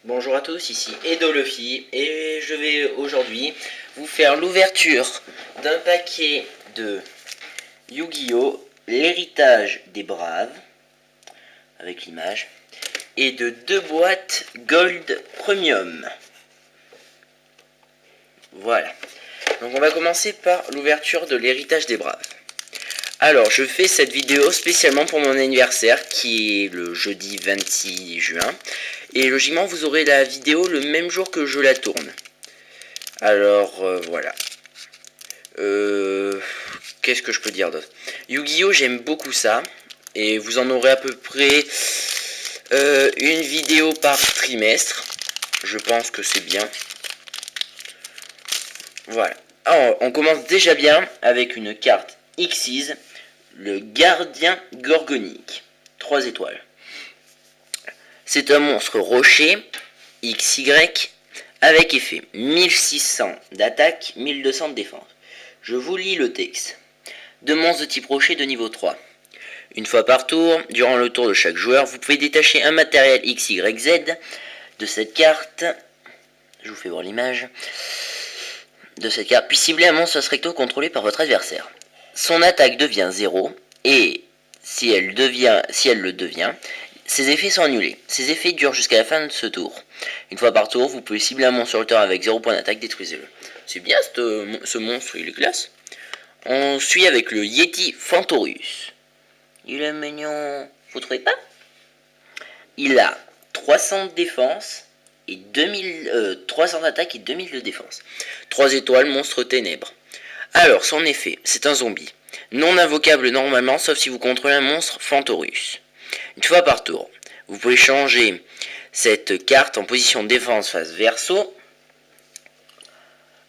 Bonjour à tous, ici Edoluffy et je vais aujourd'hui vous faire l'ouverture d'un paquet de Yu-Gi-Oh! L'héritage des braves, avec l'image, et de 2 boîtes Gold Premium. Voilà. Donc on va commencer par l'ouverture de l'héritage des braves. Alors je fais cette vidéo spécialement pour mon anniversaire qui est le jeudi 26 juin. Et logiquement vous aurez la vidéo le même jour que je la tourne. Alors voilà. Qu'est-ce que je peux dire d'autre? Yu-Gi-Oh! J'aime beaucoup ça. Et vous en aurez à peu près une vidéo par trimestre. Je pense que c'est bien. Voilà. Alors, on commence déjà bien avec une carte Xyz, le gardien gorgonique. 3 étoiles. C'est un monstre rocher, XY, avec effet 1600 d'attaque, 1200 de défense. Je vous lis le texte. 2 monstres de type rocher de niveau 3. Une fois par tour, durant le tour de chaque joueur, vous pouvez détacher un matériel XYZ de cette carte. Je vous fais voir l'image de cette carte, puis cibler un monstre recto contrôlé par votre adversaire. Son attaque devient 0, et si elle le devient, ses effets sont annulés. Ces effets durent jusqu'à la fin de ce tour. Une fois par tour, vous pouvez cibler un monstre sur le terrain avec 0 point d'attaque, détruisez-le. C'est bien ce monstre, il est classe. On suit avec le Yeti Fantorus. Il est mignon, vous trouvez pas? Il a 300 de défense et 300 d'attaque et 2000 de défense. 3 étoiles, monstre ténèbres. Alors, son effet, c'est un zombie. Non invocable normalement, sauf si vous contrôlez un monstre Fantorus. Une fois par tour, vous pouvez changer cette carte en position de défense face verso.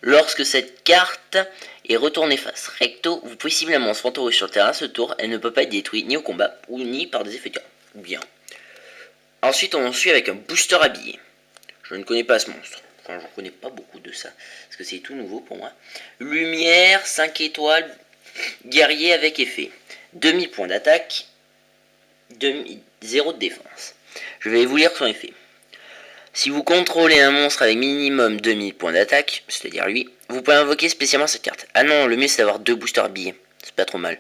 Lorsque cette carte est retournée face recto, vous pouvez cibler un monstre Fantorus sur le terrain. Ce tour, elle ne peut pas être détruite ni au combat ou ni par des effets de carte. Bien. Ensuite, on suit avec un booster habillé. Je ne connais pas ce monstre. Enfin, je ne connais pas beaucoup de ça. Parce que c'est tout nouveau pour moi. Lumière, 5 étoiles, guerrier avec effet. 2000 points d'attaque, 0 de défense. Je vais vous lire son effet. Si vous contrôlez un monstre avec minimum 2000 points d'attaque, c'est-à-dire lui, vous pouvez invoquer spécialement cette carte. Ah non, le mieux c'est d'avoir 2 boosters habillés. C'est pas trop mal.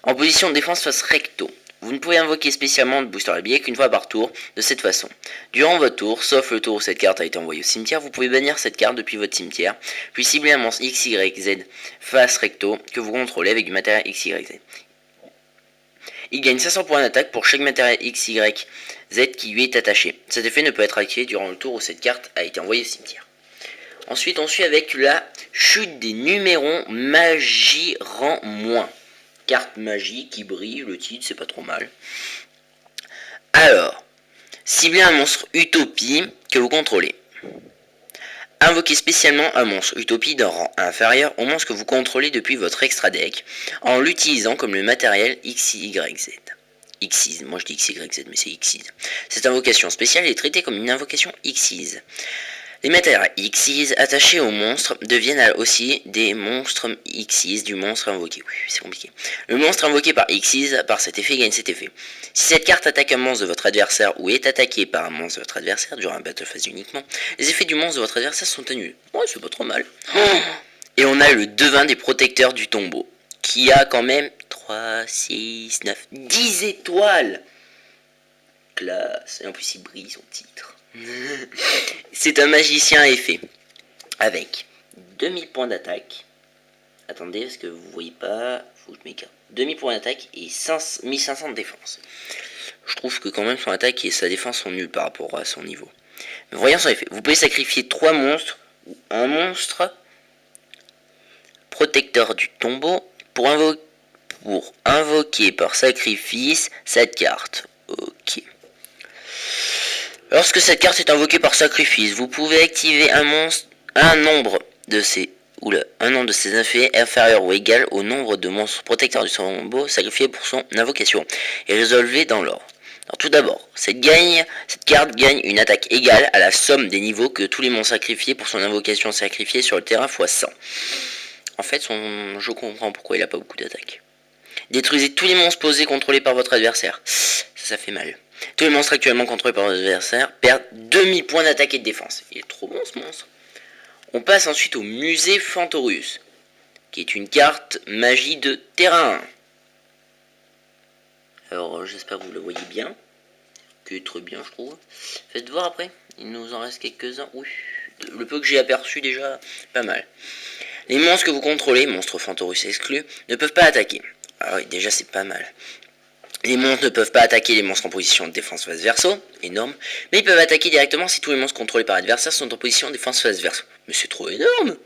En position de défense face recto. Vous ne pouvez invoquer spécialement de booster habillé qu'une fois par tour, de cette façon. Durant votre tour, sauf le tour où cette carte a été envoyée au cimetière, vous pouvez bannir cette carte depuis votre cimetière, puis cibler un monstre XYZ face recto que vous contrôlez avec du matériel XYZ. Il gagne 500 points d'attaque pour chaque matériel XYZ qui lui est attaché. Cet effet ne peut être activé durant le tour où cette carte a été envoyée au cimetière. Ensuite, on suit avec la chute des numéros magie rang moins. Carte magie qui brille, le titre, c'est pas trop mal. Alors, ciblez un monstre Utopie que vous contrôlez. Invoquez spécialement un monstre Utopie d'un rang inférieur au monstre que vous contrôlez depuis votre extra deck en l'utilisant comme le matériel XYZ. Xyz, moi je dis XYZ mais c'est Xyz. Cette invocation spéciale est traitée comme une invocation Xyz. Les matériels Xyz attachés aux monstres deviennent aussi des monstres Xyz du monstre invoqué. Oui, c'est compliqué. Le monstre invoqué par Xyz, par cet effet, gagne cet effet. Si cette carte attaque un monstre de votre adversaire ou est attaquée par un monstre de votre adversaire durant un battle phase uniquement, les effets du monstre de votre adversaire sont annulés. Ouais, c'est pas trop mal. Et on a le devin des protecteurs du tombeau, qui a quand même 3, 6, 9, 10 étoiles. Classe. Et en plus, il brille son titre. C'est un magicien à effet avec 2000 points d'attaque. Attendez, parce que vous voyez pas, faut que je m'écarte. 2000 points d'attaque et 1500 de défense. Je trouve que quand même son attaque et sa défense sont nuls par rapport à son niveau. Mais voyons son effet. Vous pouvez sacrifier 3 monstres ou un monstre protecteur du tombeau pour invoquer par sacrifice cette carte. Ok. Lorsque cette carte est invoquée par sacrifice, vous pouvez activer un nombre de ces effets inférieur ou égal au nombre de monstres protecteurs du tombeau sacrifiés pour son invocation et résolvez dans l'ordre. Alors tout d'abord, cette carte gagne une attaque égale à la somme des niveaux que tous les monstres sacrifiés pour son invocation sacrifiée sur le terrain x 100. En fait, je comprends pourquoi il n'a pas beaucoup d'attaque. Détruisez tous les monstres posés contrôlés par votre adversaire. Ça fait mal. Tous les monstres actuellement contrôlés par l'adversaire perdent demi-point d'attaque et de défense. Il est trop bon ce monstre. On passe ensuite au musée Fantorus, qui est une carte magie de terrain. Alors j'espère que vous le voyez bien. Que très bien je trouve. Faites voir après. Il nous en reste quelques-uns. Oui. Le peu que j'ai aperçu déjà, pas mal. Les monstres que vous contrôlez, monstres Fantorus exclus, ne peuvent pas attaquer. Ah oui, déjà c'est pas mal. Les monstres ne peuvent pas attaquer les monstres en position de défense face verso, énorme, mais ils peuvent attaquer directement si tous les monstres contrôlés par l'adversaire sont en position de défense face verso. Mais c'est trop énorme.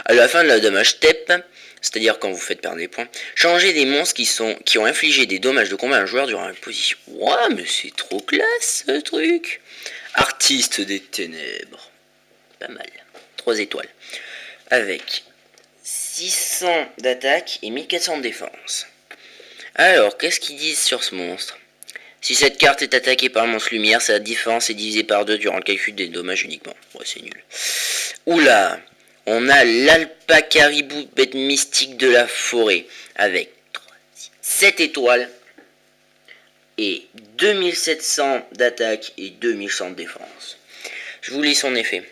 À la fin de la damage step, c'est-à-dire quand vous faites perdre des points, changez des monstres qui ont infligé des dommages de combat à un joueur durant la position. Ouah, mais c'est trop classe ce truc. Artiste des ténèbres. Pas mal. 3 étoiles. Avec 600 d'attaque et 1400 de défense. Alors, qu'est-ce qu'ils disent sur ce monstre? Si cette carte est attaquée par un monstre lumière, sa défense est divisée par 2 durant le calcul des dommages uniquement. Ouais, c'est nul. Oula, on a l'alpacaribou, bête mystique de la forêt, avec 7 étoiles et 2700 d'attaque et 2100 de défense. Je vous lis son effet.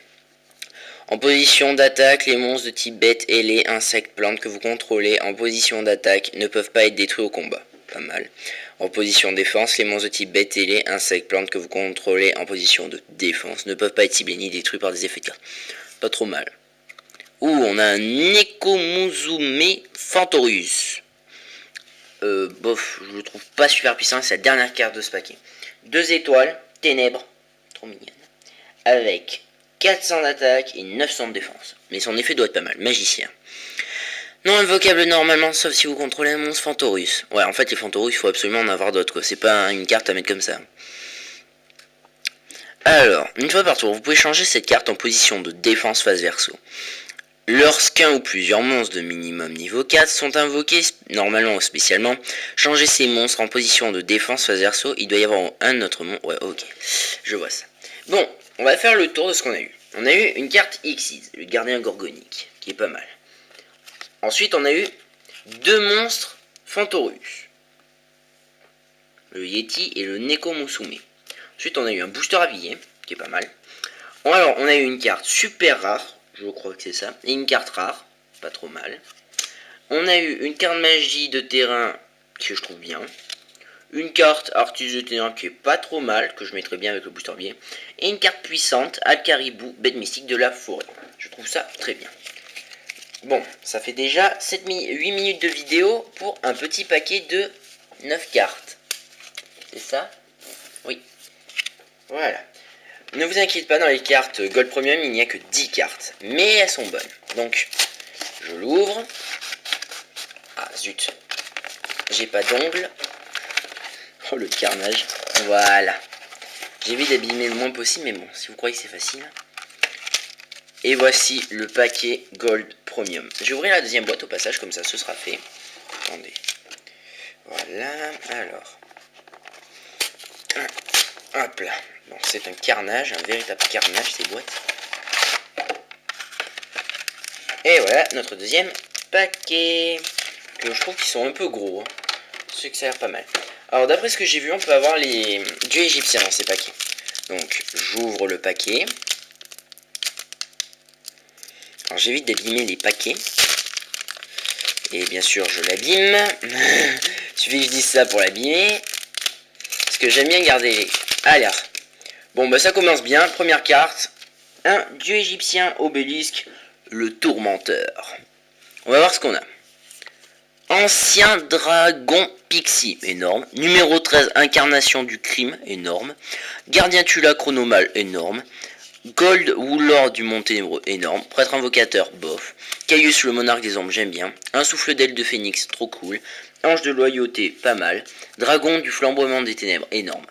En position d'attaque, les monstres de type bête, ailés, insectes, plantes que vous contrôlez en position d'attaque ne peuvent pas être détruits au combat. Pas mal. En position de défense, les monstres de type bête, ailés, insectes, plantes que vous contrôlez en position de défense ne peuvent pas être ciblés ni détruits par des effets de carte. Pas trop mal. Ouh, on a un Nekomuzume Fantorus. Bof, je le trouve pas super puissant, c'est la dernière carte de ce paquet. 2 étoiles, ténèbres, trop mignonne. Avec 400 d'attaque et 900 de défense. Mais son effet doit être pas mal. Magicien. Non invocable normalement, sauf si vous contrôlez un monstre Fantorus. Ouais, en fait, les Fantorus, il faut absolument en avoir d'autres, quoi. C'est pas une carte à mettre comme ça. Alors, une fois par tour, vous pouvez changer cette carte en position de défense face verso. Lorsqu'un ou plusieurs monstres de minimum niveau 4 sont invoqués, normalement ou spécialement, changez ces monstres en position de défense face verso. Il doit y avoir un autre monstre. Ouais, ok. Je vois ça. Bon, on va faire le tour de ce qu'on a eu. On a eu une carte Xyz, le gardien gorgonique, qui est pas mal. Ensuite, on a eu 2 monstres Fantorus, le Yeti et le Nekomusume. Ensuite, on a eu un booster habillé, qui est pas mal. Alors, on a eu une carte super rare, je crois que c'est ça, et une carte rare, pas trop mal. On a eu une carte magie de terrain, que je trouve bien. Une carte artiste de terrain qui est pas trop mal, que je mettrais bien avec le booster billet. Et une carte puissante, Alcaribou, bête mystique de la forêt. Je trouve ça très bien. Bon, ça fait déjà 8 minutes de vidéo pour un petit paquet de 9 cartes. C'est ça? Oui. Voilà. Ne vous inquiétez pas, dans les cartes Gold Premium, il n'y a que 10 cartes. Mais elles sont bonnes. Donc, je l'ouvre. Ah, zut. J'ai pas d'ongles. Oh, le carnage. Voilà. J'évite d'abîmer le moins possible, mais bon, si vous croyez que c'est facile. Et voici le paquet Gold Premium. Je vais ouvrir la deuxième boîte au passage, comme ça ce sera fait. Attendez. Voilà, alors. Hop là. Bon, c'est un carnage, un véritable carnage ces boîtes. Et voilà, notre deuxième paquet. Que je trouve qu'ils sont un peu gros. Hein. C'est que ça a l'air pas mal. Alors d'après ce que j'ai vu, on peut avoir les dieux égyptiens dans ces paquets. Donc j'ouvre le paquet. Alors j'évite d'abîmer les paquets. Et bien sûr je l'abîme. Il suffit que je dise ça pour l'abîmer. Parce que j'aime bien garder les... Allez. Bon bah ça commence bien. Première carte. Un dieu égyptien obélisque. Le tourmenteur. On va voir ce qu'on a. Ancien dragon pixie, énorme. Numéro 13, incarnation du crime, énorme. Gardien Tula chronomal, énorme. Gold Woolord du Mont Ténébreux, énorme. Prêtre invocateur, bof. Caius le monarque des ombres, j'aime bien. Un souffle d'aile de phénix, trop cool. Ange de loyauté, pas mal. Dragon du flamboiement des ténèbres, énorme.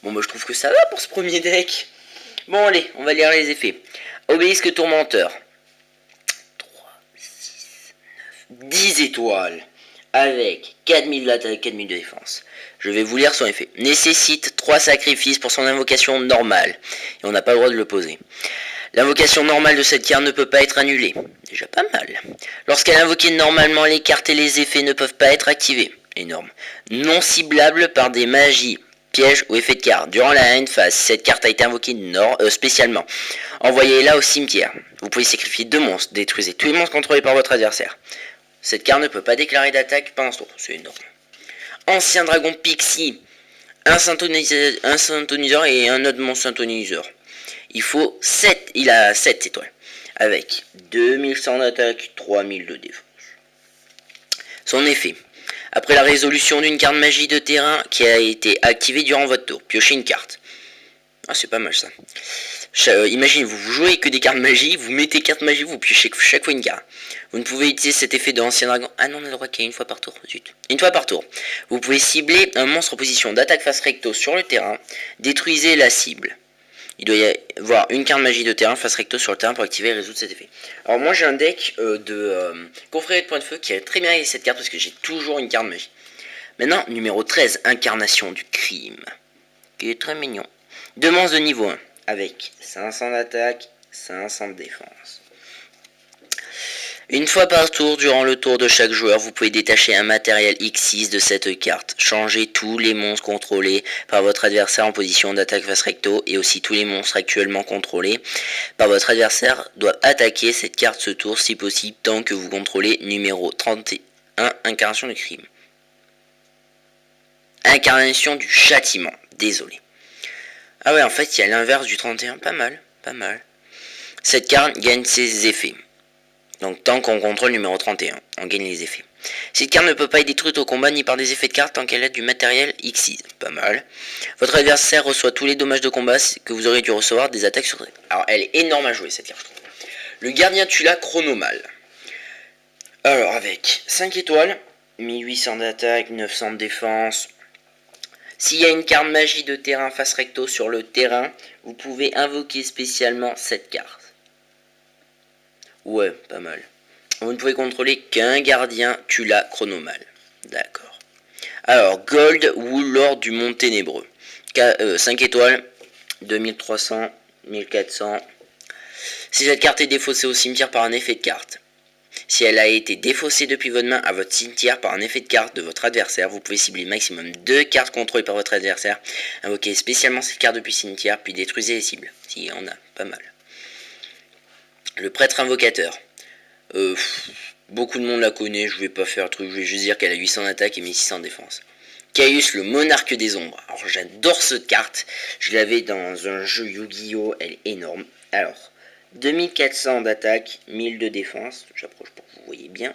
Bon bah je trouve que ça va pour ce premier deck. Bon allez, on va lire les effets. Obélisque tourmenteur. 10 étoiles avec 4000 d'attaque, 4000 de défense. Je vais vous lire son effet. Nécessite 3 sacrifices pour son invocation normale. Et on n'a pas le droit de le poser. L'invocation normale de cette carte ne peut pas être annulée. Déjà pas mal. Lorsqu'elle est invoquée normalement, les cartes et les effets ne peuvent pas être activés. Énorme. Non ciblable par des magies Piège ou effet de carte. Durant la end phase, cette carte a été invoquée spécialement. Envoyez-la au cimetière. Vous pouvez sacrifier 2 monstres. Détruisez tous les monstres contrôlés par votre adversaire. Cette carte ne peut pas déclarer d'attaque pendant ce tour. C'est énorme. Ancien dragon Pixie. Un synthoniseur et un autre monstre synthoniseur. Il a 7 étoiles. Avec 2100 d'attaque, 3000 de défense. Son effet. Après la résolution d'une carte magie de terrain qui a été activée durant votre tour, piochez une carte. Ah, c'est pas mal ça. Imaginez, vous jouez que des cartes magie, vous mettez carte magie, vous piochez chaque fois une carte. Vous ne pouvez utiliser cet effet de ancien dragon. Ah non, on a le droit qu'il y a une fois par tour. Zut. Une fois par tour. Vous pouvez cibler un monstre en position d'attaque face recto sur le terrain. Détruisez la cible. Il doit y avoir une carte magie de terrain face recto sur le terrain pour activer et résoudre cet effet. Alors moi j'ai un deck de confrérie de points de feu qui a très bien aidé cette carte parce que j'ai toujours une carte magie. Maintenant, numéro 13, incarnation du crime. Qui est très mignon. 2 monstres de niveau 1 avec 500 d'attaque, 500 de défense. Une fois par tour, durant le tour de chaque joueur, vous pouvez détacher un matériel X6 de cette carte. Changez tous les monstres contrôlés par votre adversaire en position d'attaque face recto et aussi tous les monstres actuellement contrôlés par votre adversaire doivent attaquer cette carte ce tour si possible tant que vous contrôlez numéro 31, incarnation du crime. Incarnation du châtiment, désolé. Ah ouais, en fait, il y a l'inverse du 31, pas mal, pas mal. Cette carte gagne ses effets. Donc tant qu'on contrôle numéro 31, on gagne les effets. Cette carte ne peut pas être détruite au combat ni par des effets de carte tant qu'elle a du matériel X6. Pas mal. Votre adversaire reçoit tous les dommages de combat que vous aurez dû recevoir des attaques sur... Alors elle est énorme à jouer cette carte, je trouve. Le gardien Tula chronomal. Alors avec 5 étoiles, 1800 d'attaque, 900 de défense. S'il y a une carte magie de terrain face recto sur le terrain, vous pouvez invoquer spécialement cette carte. Ouais, pas mal. Vous ne pouvez contrôler qu'un gardien Tula chronomal. D'accord. Alors, Gold ou Lord du Monde Ténébreux. 5 étoiles, 2300, 1400. Si cette carte est défaussée au cimetière par un effet de carte. Si elle a été défaussée depuis votre main à votre cimetière par un effet de carte de votre adversaire, vous pouvez cibler maximum 2 cartes contrôlées par votre adversaire. Invoquez spécialement cette carte depuis le cimetière, puis détruisez les cibles. S'il y en a, pas mal. Le prêtre invocateur. Beaucoup de monde la connaît, je vais pas faire le truc, je vais juste dire qu'elle a 800 d'attaque et 1600 de défense. Caius, le monarque des ombres. Alors j'adore cette carte, je l'avais dans un jeu Yu-Gi-Oh, elle est énorme. Alors, 2400 d'attaque, 1000 de défense, j'approche pour que vous voyez bien.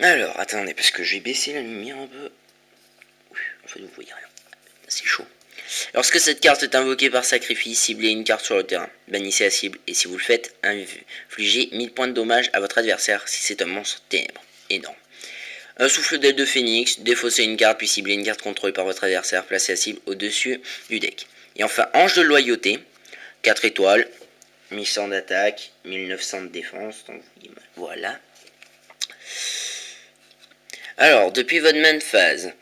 Alors, attendez, parce que j'ai baissé la lumière un peu. En fait, vous voyez rien, c'est chaud. Lorsque cette carte est invoquée par sacrifice, ciblez une carte sur le terrain. Bannissez la cible et si vous le faites, infligez 1000 points de dommage à votre adversaire si c'est un monstre ténèbre. Énorme. Un souffle d'aile de phénix, défaussez une carte puis ciblez une carte contrôlée par votre adversaire, placez la cible au-dessus du deck. Et enfin, ange de loyauté, 4 étoiles, 1100 d'attaque, 1900 de défense, donc voilà. Alors, depuis votre main phase,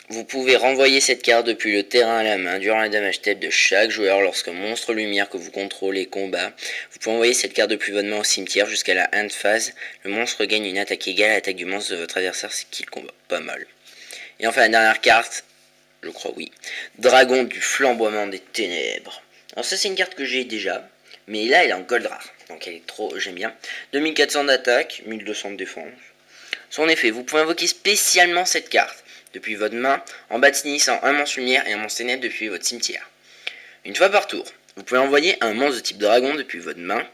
vous pouvez renvoyer cette carte depuis le terrain à la main durant la damage step de chaque joueur lorsqu'un monstre lumière que vous contrôlez combat. Vous pouvez envoyer cette carte depuis votre main au cimetière jusqu'à la end phase. Le monstre gagne une attaque égale à l'attaque du monstre de votre adversaire qu'il combat. Pas mal. Et enfin la dernière carte, je crois oui. Dragon du flamboiement des ténèbres. Alors ça c'est une carte que j'ai déjà, mais là elle est en gold rare. Donc elle est trop, j'aime bien. 2400 d'attaque, 1200 de défense. Son effet, vous pouvez invoquer spécialement cette carte depuis votre main en bâtissant un monstre lumière et un monstre ténèbres depuis votre cimetière. Une fois par tour, vous pouvez envoyer un monstre de type dragon depuis votre main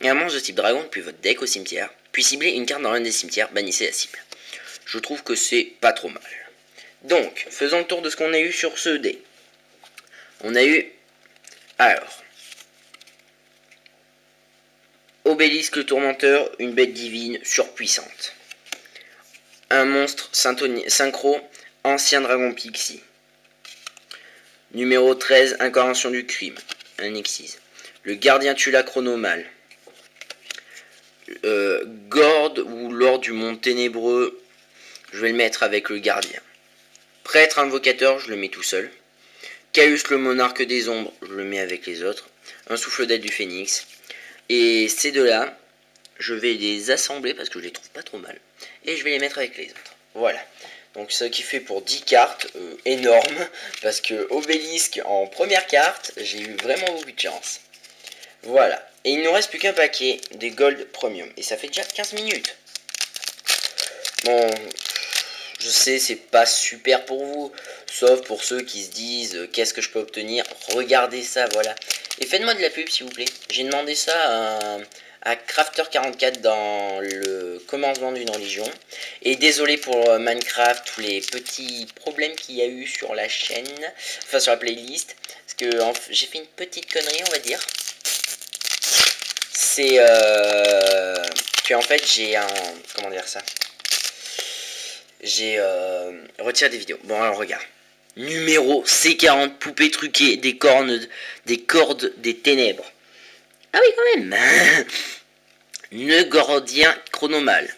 et un monstre de type dragon depuis votre deck au cimetière, puis cibler une carte dans l'un des cimetières, bannissez la cible. Je trouve que c'est pas trop mal. Donc, faisons le tour de ce qu'on a eu sur ce dé. On a eu, alors, Obélisque le tourmenteur, une bête divine surpuissante. Un monstre synchro, ancien dragon pixie. Numéro 13, incarnation du crime, un X6. Le gardien Tula chronomal. Gord ou Lord du monde ténébreux, je vais le mettre avec le gardien. Prêtre invocateur, je le mets tout seul. Caius le monarque des ombres, je le mets avec les autres. Un souffle d'aile du phénix. Et ces deux-là, je vais les assembler parce que je les trouve pas trop mal. Et je vais les mettre avec les autres. Voilà. Donc ce qui fait pour 10 cartes, énorme, parce que Obélisque en première carte, j'ai eu vraiment beaucoup de chance. Voilà, et il nous reste plus qu'un paquet des Gold Premium, et ça fait déjà 15 minutes. Bon, je sais, c'est pas super pour vous, sauf pour ceux qui se disent qu'est-ce que je peux obtenir. Regardez ça, voilà. Et faites-moi de la pub, s'il vous plaît. J'ai demandé ça à Crafter44 dans le commencement d'une religion. Et désolé pour Minecraft, tous les petits problèmes qu'il y a eu sur la chaîne, enfin sur la playlist. Parce que j'ai fait une petite connerie, on va dire. C'est que en fait j'ai un... Comment dire ça? J'ai retiré des vidéos. Bon alors regarde. Numéro C40, poupée truquée, des cordes des ténèbres. Ah oui quand même. Nœud gordien chronomal.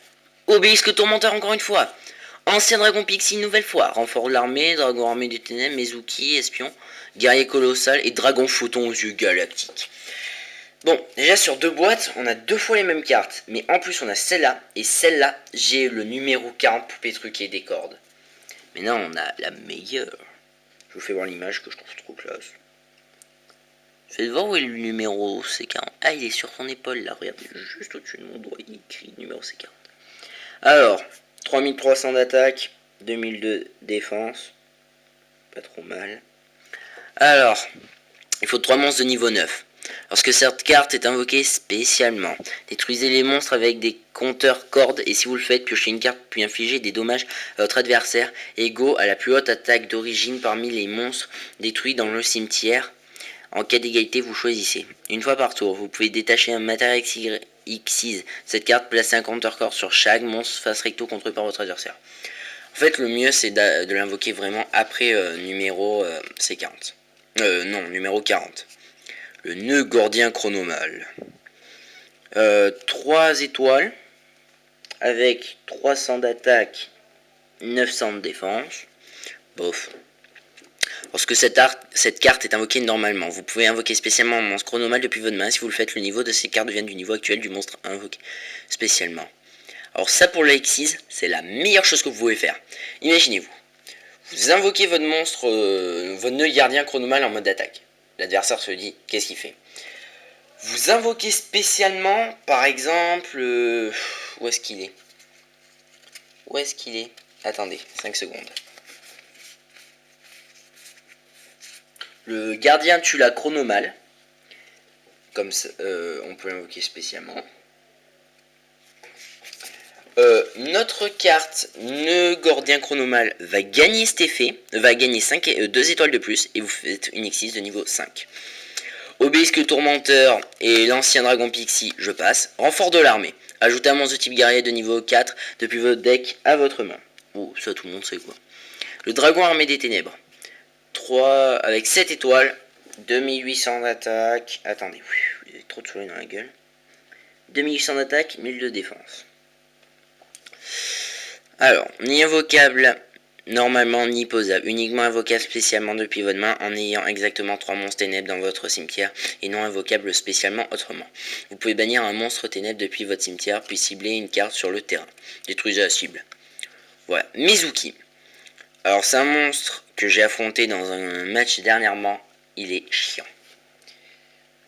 Obélisque tourmenteur encore une fois. Ancien dragon pixie une nouvelle fois. Renfort de l'armée, dragon armé des ténèbres, Mezuki, espion, guerrier colossal et dragon photon aux yeux galactiques. Bon, déjà sur 2 boîtes, on a 2 fois les mêmes cartes. Mais en plus on a celle-là. Et celle-là, j'ai le numéro 40 poupée truquée des cordes. Mais non, on a la meilleure. Je vous fais voir l'image que je trouve trop classe. Faites voir où est le numéro C40. Ah, il est sur ton épaule là, regardez, juste au-dessus de mon doigt, il est écrit numéro C40. Alors, 3300 d'attaque, 2002 défense. Pas trop mal. Alors, il faut 3 monstres de niveau 9. Lorsque cette carte est invoquée spécialement, détruisez les monstres avec des compteurs cordes et si vous le faites, piochez une carte puis infligez des dommages à votre adversaire égaux à la plus haute attaque d'origine parmi les monstres détruits dans le cimetière. En cas d'égalité, vous choisissez. Une fois par tour, vous pouvez détacher un matériel X6. Cette carte, placez un compteur corps sur chaque monstre face recto contrôlé par votre adversaire. En fait, le mieux, c'est de l'invoquer vraiment après numéro C40. Non, numéro 40. Le nœud gordien chronomal. 3 étoiles. Avec 300 d'attaque, 900 de défense. Bof. Lorsque cette carte est invoquée normalement, vous pouvez invoquer spécialement un monstre chronomal depuis votre main. Si vous le faites, le niveau de ces cartes devient du niveau actuel du monstre invoqué spécialement. Alors ça pour le X6, c'est la meilleure chose que vous pouvez faire. Imaginez-vous, vous invoquez votre monstre, votre nœud gardien chronomal en mode attaque. L'adversaire se dit, qu'est-ce qu'il fait? Vous invoquez spécialement, par exemple, où est-ce qu'il est? Où est-ce qu'il est? Attendez, 5 secondes. Le gardien tue la chronomale. Comme ça, on peut l'invoquer spécialement. Notre carte nœud gordien chronomal va gagner cet effet, va gagner 2 étoiles de plus et vous faites une X6 de niveau 5. Obélisque tourmenteur et l'ancien dragon pixie, je passe. Renfort de l'armée. Ajoutez un monstre de type guerrier de niveau 4 depuis votre deck à votre main. Oh, ça tout le monde sait quoi. Le dragon armé des ténèbres. 3 avec 7 étoiles. 2800 d'attaque. Attendez, il y a trop de soleil dans la gueule. 2800 d'attaque, 1000 de défense. Alors, ni invocable normalement ni posable, uniquement invocable spécialement depuis votre main en ayant exactement 3 monstres ténèbres dans votre cimetière et non invocable spécialement autrement. Vous pouvez bannir un monstre ténèbres depuis votre cimetière puis cibler une carte sur le terrain. Détruisez la cible. Voilà, Mezuki. Alors c'est un monstre que j'ai affronté dans un match dernièrement, il est chiant.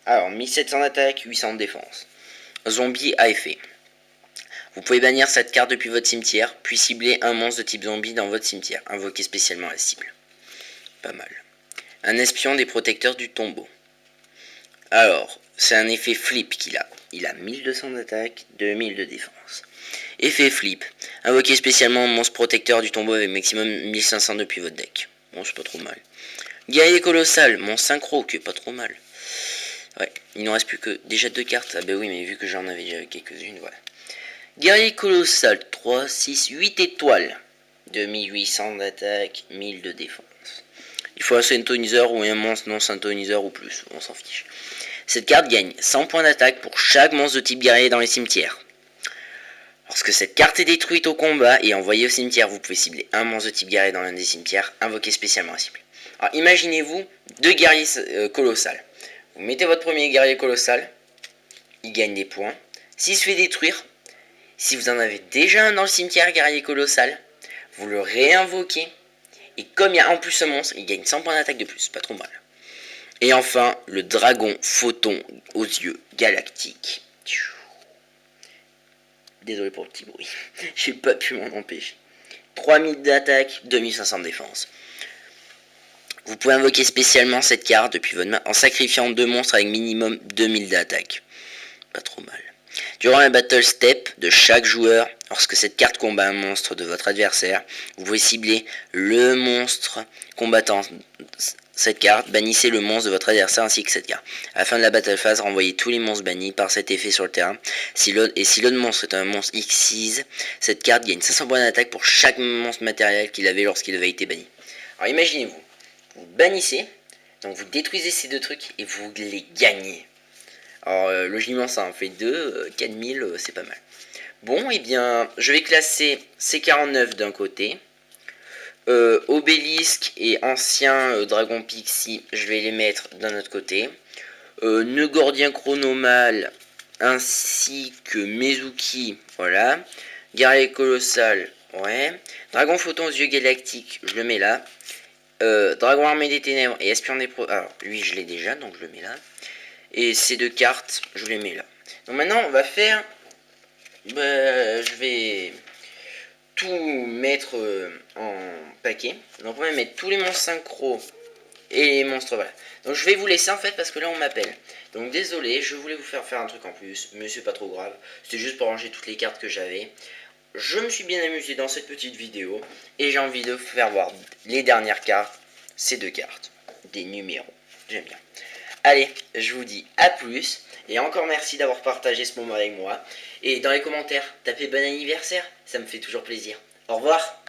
Alors 1700 d'attaque, 800 de défense. Zombie à effet. Vous pouvez bannir cette carte depuis votre cimetière, puis cibler un monstre de type zombie dans votre cimetière. Invoquez spécialement la cible. Pas mal. Un espion des protecteurs du tombeau. Alors, c'est un effet flip qu'il a. Il a 1200 d'attaque, 2000 de défense. Effet flip. Invoquez spécialement un monstre protecteur du tombeau avec maximum 1500 depuis votre deck. Bon, c'est pas trop mal. Guerrier colossal, mon synchro, qui est pas trop mal. Ouais, il ne reste plus que déjà 2 cartes. Ah bah oui, mais vu que j'en avais déjà quelques-unes, voilà. Guerrier colossal, 3, 6, 8 étoiles. 2800 d'attaque, 1000 de défense. Il faut un synthoniseur ou un monstre non synthoniseur ou plus, on s'en fiche. Cette carte gagne 100 points d'attaque pour chaque monstre de type guerrier dans les cimetières. Lorsque cette carte est détruite au combat et envoyée au cimetière, vous pouvez cibler un monstre de type guerrier dans l'un des cimetières, invoqué spécialement à cible. Alors imaginez-vous 2 guerriers colossales. Vous mettez votre premier guerrier colossal, il gagne des points. S'il se fait détruire, si vous en avez déjà un dans le cimetière guerrier colossal, vous le réinvoquez. Et comme il y a en plus ce monstre, il gagne 100 points d'attaque de plus, pas trop mal. Et enfin, le dragon photon aux yeux galactiques. Désolé pour le petit bruit, j'ai pas pu m'en empêcher. 3000 d'attaque, 2500 de défense. Vous pouvez invoquer spécialement cette carte depuis votre main en sacrifiant 2 monstres avec minimum 2000 d'attaque. Pas trop mal. Durant la battle step de chaque joueur, lorsque cette carte combat un monstre de votre adversaire, vous pouvez cibler le monstre combattant cette carte, bannissez le monstre de votre adversaire ainsi que cette carte. À la fin de la battle phase, renvoyez tous les monstres bannis par cet effet sur le terrain. Si l'autre monstre est un monstre X6, cette carte gagne 500 points d'attaque pour chaque monstre matériel qu'il avait lorsqu'il avait été banni. Alors imaginez-vous, vous bannissez, donc vous détruisez ces 2 trucs et vous les gagnez. Alors logiquement ça en fait 2, 4000 c'est pas mal. Bon et bien je vais classer C49 d'un côté. Obélisque et ancien Dragon Pixie, je vais les mettre d'un autre côté. Nœud Gordien Chronomal ainsi que Mezuki, voilà. Guerrier Colossal, ouais. Dragon Photon aux yeux galactiques, je le mets là. Dragon Armé des Ténèbres et Espion des Pro... Alors lui je l'ai déjà, donc je le mets là. Et ces 2 cartes, je les mets là. Donc maintenant on va faire... je vais tout mettre en paquet. Donc on va mettre tous les monstres synchro et les monstres, voilà. Donc je vais vous laisser en fait parce que là on m'appelle. Donc désolé, je voulais vous faire un truc en plus, mais c'est pas trop grave. C'était juste pour ranger toutes les cartes que j'avais. Je me suis bien amusé dans cette petite vidéo et j'ai envie de vous faire voir les dernières cartes. Ces 2 cartes, des numéros, j'aime bien. Allez, je vous dis à plus. Et encore merci d'avoir partagé ce moment avec moi. Et dans les commentaires, tapez bon anniversaire, ça me fait toujours plaisir. Au revoir.